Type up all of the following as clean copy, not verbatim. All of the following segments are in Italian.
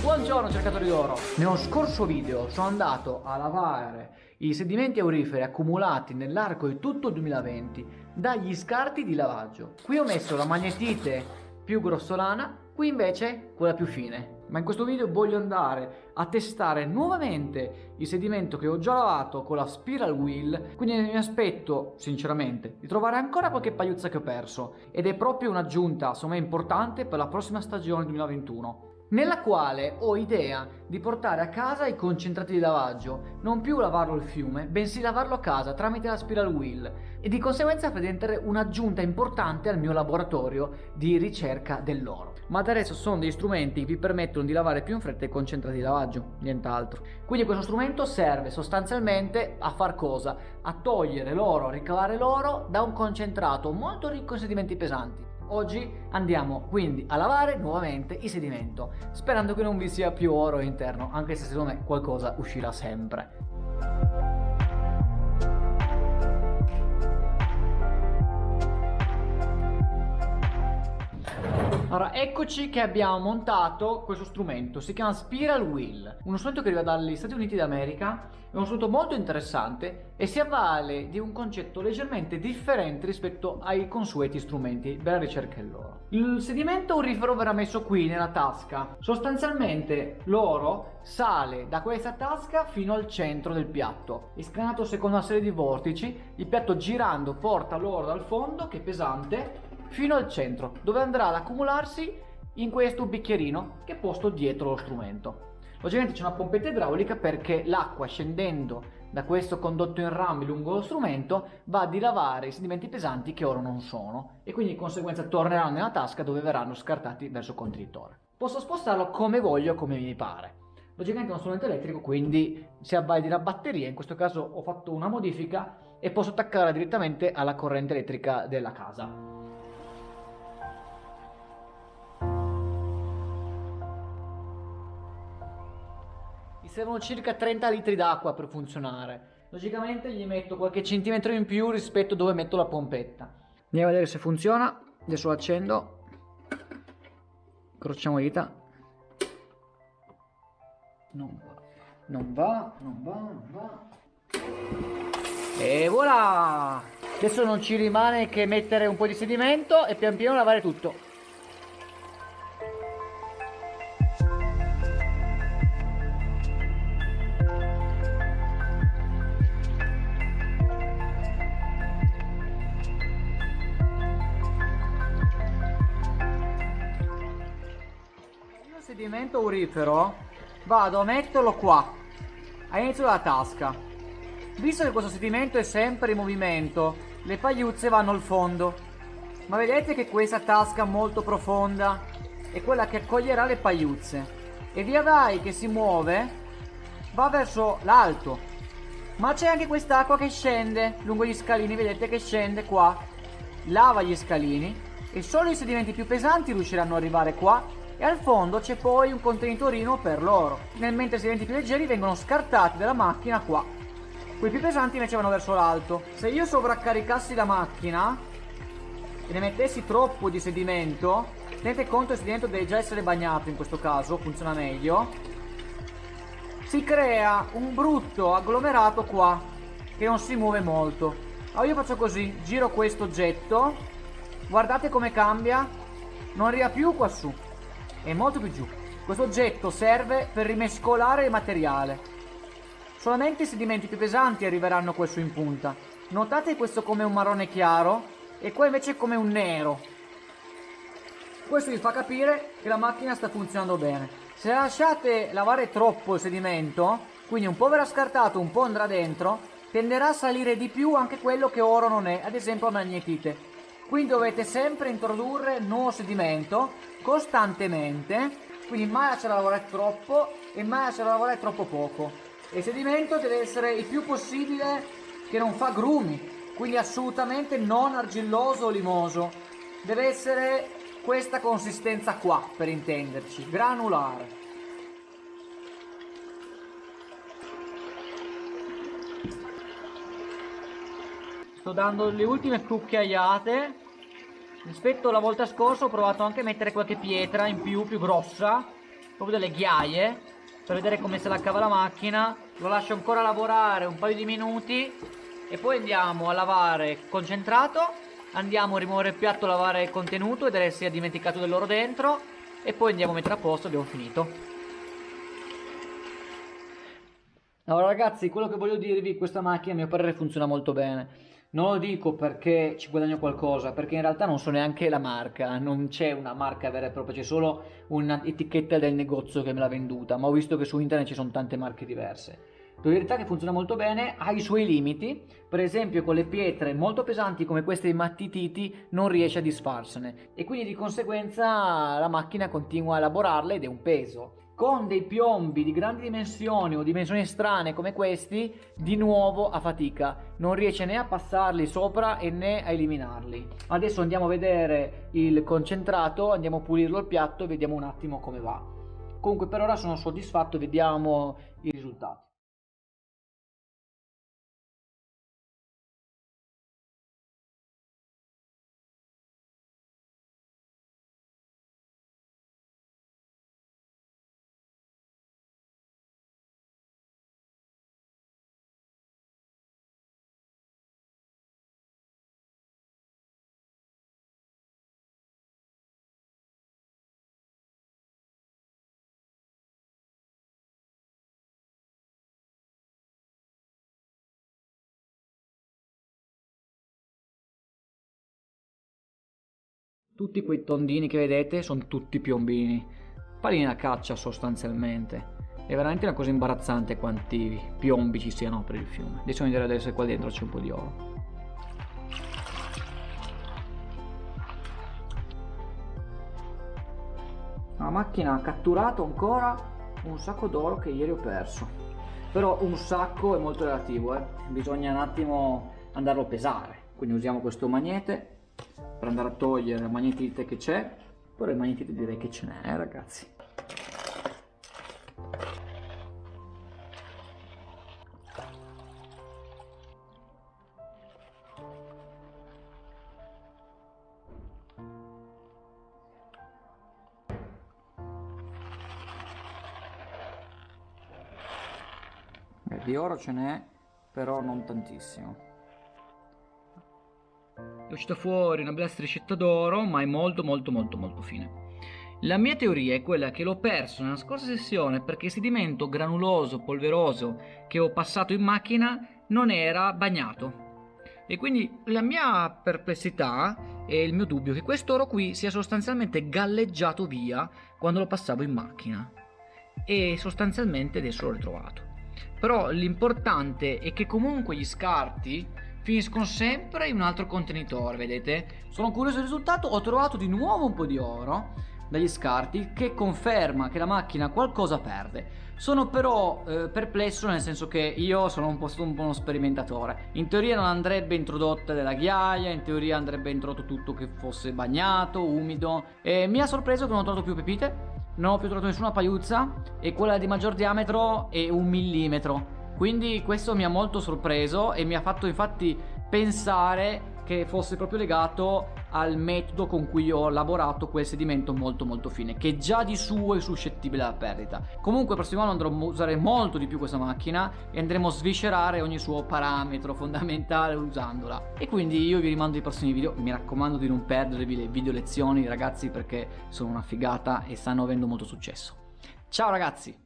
Buongiorno cercatori d'oro! Nello scorso video sono andato a lavare i sedimenti auriferi accumulati nell'arco di tutto il 2020 dagli scarti di lavaggio. Qui ho messo la magnetite più grossolana, qui invece quella più fine. Ma in questo video voglio andare a testare nuovamente il sedimento che ho già lavato con la Spiral Wheel, quindi mi aspetto sinceramente di trovare ancora qualche pagliuzza che ho perso, ed è proprio un'aggiunta secondo me importante per la prossima stagione 2021, nella quale ho idea di portare a casa i concentrati di lavaggio, non più lavarlo al fiume, bensì lavarlo a casa tramite la Spiral Wheel, e di conseguenza fa diventare un'aggiunta importante al mio laboratorio di ricerca dell'oro. Ma da adesso sono degli strumenti che vi permettono di lavare più in fretta i concentrati di lavaggio, nient'altro. Quindi questo strumento serve sostanzialmente a far cosa? A togliere l'oro, a ricavare l'oro da un concentrato molto ricco in sedimenti pesanti. Oggi andiamo quindi a lavare nuovamente il sedimento, sperando che non vi sia più oro all'interno, anche se secondo me qualcosa uscirà sempre. Allora, eccoci che abbiamo montato questo strumento, si chiama Spiral Wheel, uno strumento che arriva dagli Stati Uniti d'America, è uno strumento molto interessante e si avvale di un concetto leggermente differente rispetto ai consueti strumenti per la ricerca dell'oro. Il sedimento aurifero verrà messo qui nella tasca, sostanzialmente l'oro sale da questa tasca fino al centro del piatto, è scanato secondo una serie di vortici, il piatto girando porta l'oro dal fondo, che è pesante, fino al centro, dove andrà ad accumularsi in questo bicchierino che è posto dietro lo strumento. Logicamente c'è una pompetta idraulica perché l'acqua, scendendo da questo condotto in rami lungo lo strumento, va a dilavare i sedimenti pesanti che ora non sono, e quindi di conseguenza torneranno nella tasca dove verranno scartati verso il contenitore. Posso spostarlo come voglio, come mi pare. Logicamente è uno strumento elettrico, quindi si avvale di una batteria. In questo caso ho fatto una modifica e posso attaccarla direttamente alla corrente elettrica della casa. Servono circa 30 litri d'acqua per funzionare. Logicamente gli metto qualche centimetro in più rispetto a dove metto la pompetta. Andiamo a vedere se funziona. Adesso lo accendo. Incrociamo le dita. Non va. E voilà! Adesso non ci rimane che mettere un po' di sedimento e pian piano lavare tutto. Sedimento aurifero vado a metterlo qua all'inizio della tasca. Visto che questo sedimento è sempre in movimento, le pagliuzze vanno al fondo, ma vedete che questa tasca molto profonda è quella che accoglierà le pagliuzze, e via vai che si muove va verso l'alto. Ma c'è anche quest'acqua che scende lungo gli scalini, vedete che scende qua, lava gli scalini, e solo i sedimenti più pesanti riusciranno ad arrivare qua. E al fondo c'è poi un contenitorino per l'oro, mentre i sedimenti più leggeri vengono scartati dalla macchina qua. Quelli più pesanti invece vanno verso l'alto. Se io sovraccaricassi la macchina e ne mettessi troppo di sedimento, tenete conto che il sedimento deve già essere bagnato, in questo caso funziona meglio, si crea un brutto agglomerato qua che non si muove molto. Allora io faccio così, giro questo oggetto, guardate come cambia, non arriva più qua su, è molto più giù. Questo oggetto serve per rimescolare il materiale. Solamente i sedimenti più pesanti arriveranno qua su in punta. Notate questo come un marrone chiaro e qua invece come un nero. Questo vi fa capire che la macchina sta funzionando bene. Se lasciate lavare troppo il sedimento, quindi un po' verrà scartato, un po' andrà dentro, tenderà a salire di più anche quello che oro non è, ad esempio la magnetite. Quindi dovete sempre introdurre nuovo sedimento costantemente, quindi mai lasciare lavorare troppo e mai lasciare lavorare troppo poco. E il sedimento deve essere il più possibile che non fa grumi, quindi assolutamente non argilloso o limoso, deve essere questa consistenza qua, per intenderci, granulare. Sto dando le ultime cucchiaiate. Rispetto alla volta scorsa ho provato anche a mettere qualche pietra in più grossa, proprio delle ghiaie per vedere come se la cava la macchina. Lo lascio ancora lavorare un paio di minuti e poi andiamo a lavare concentrato, andiamo a rimuovere il piatto, lavare il contenuto, vedere se si è dimenticato dell'oro dentro e poi andiamo a mettere a posto. Abbiamo finito. Allora ragazzi, quello che voglio dirvi, questa macchina a mio parere funziona molto bene. Non lo dico perché ci guadagno qualcosa, perché in realtà non so neanche la marca, non c'è una marca vera e propria, c'è solo un'etichetta del negozio che me l'ha venduta, ma ho visto che su internet ci sono tante marche diverse. La verità è che funziona molto bene, ha i suoi limiti, per esempio con le pietre molto pesanti come queste immattititi non riesce a disfarsene e quindi di conseguenza la macchina continua a elaborarle ed è un peso. Con dei piombi di grandi dimensioni o dimensioni strane come questi, di nuovo a fatica, non riesce né a passarli sopra e né a eliminarli. Adesso andiamo a vedere il concentrato, andiamo a pulirlo al piatto e vediamo un attimo come va. Comunque per ora sono soddisfatto, vediamo i risultati. Tutti quei tondini che vedete sono tutti piombini, palline da caccia sostanzialmente. È veramente una cosa imbarazzante quanti piombi ci siano per il fiume. Adesso andiamo a vedere se qua dentro c'è un po' di oro. La macchina ha catturato ancora un sacco d'oro che ieri ho perso. Però un sacco è molto relativo, bisogna un attimo andarlo a pesare. Quindi usiamo questo magnete per andare a togliere la magnetite che c'è. Però il magnetite direi che ce n'è, ragazzi. Di oro ce n'è, però non tantissimo. È uscita fuori una bella striscetta d'oro, ma è molto fine. La mia teoria è quella che l'ho perso nella scorsa sessione perché il sedimento granuloso, polveroso che ho passato in macchina non era bagnato. E quindi la mia perplessità e il mio dubbio è che quest'oro qui sia sostanzialmente galleggiato via quando lo passavo in macchina. E sostanzialmente adesso l'ho ritrovato. Però l'importante è che comunque gli scarti finiscono sempre in un altro contenitore, vedete? Sono curioso del risultato, ho trovato di nuovo un po' di oro dagli scarti che conferma che la macchina qualcosa perde. Sono però perplesso, nel senso che io sono un po' uno sperimentatore. In teoria non andrebbe introdotta della ghiaia, in teoria andrebbe introdotto tutto che fosse bagnato, umido. E mi ha sorpreso che non ho trovato più pepite, non ho più trovato nessuna pagliuzza e quella di maggior diametro è 1 millimetro. Quindi questo mi ha molto sorpreso e mi ha fatto infatti pensare che fosse proprio legato al metodo con cui ho lavorato quel sedimento molto fine, che già di suo è suscettibile alla perdita. Comunque il prossimo anno andrò a usare molto di più questa macchina e andremo a sviscerare ogni suo parametro fondamentale usandola. E quindi io vi rimando ai prossimi video, mi raccomando di non perdervi le video lezioni ragazzi, perché sono una figata e stanno avendo molto successo. Ciao ragazzi!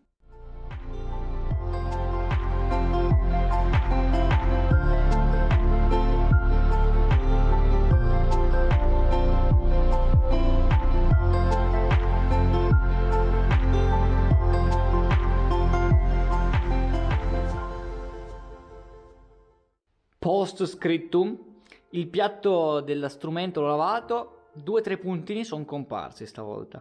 Post scriptum, il piatto dello strumento l'ho lavato, 2 o 3 puntini sono comparsi stavolta.